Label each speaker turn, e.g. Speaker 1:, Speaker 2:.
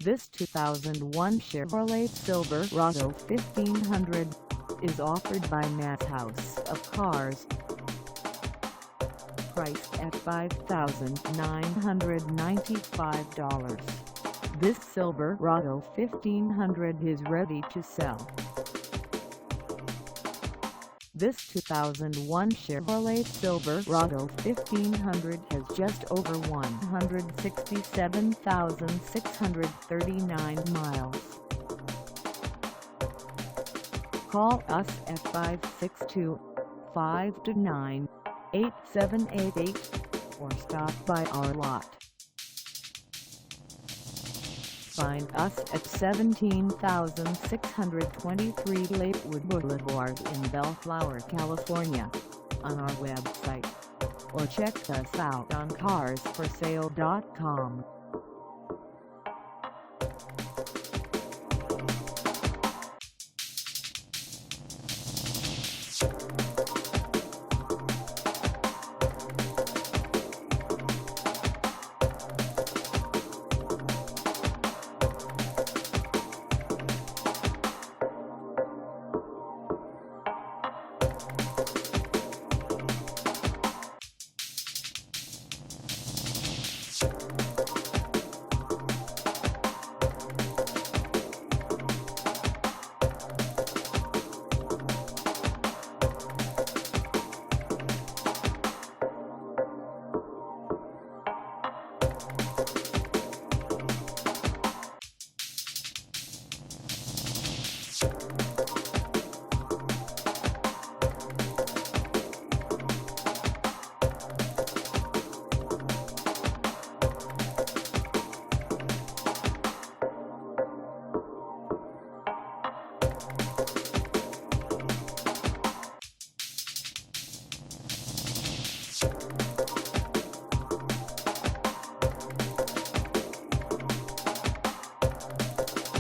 Speaker 1: This 2001 Chevrolet Silverado 1500 is offered by Maz House of Cars. Priced at $5,995. This Silverado 1500 is ready to sell. This 2001 Chevrolet Silverado 1500 has just over 167,639 miles. Call us at 562-529-8788 or stop by our lot. Find us at 17,623 Lakewood Blvd in Bellflower, California, on our website, or check us out on carsforsale.com.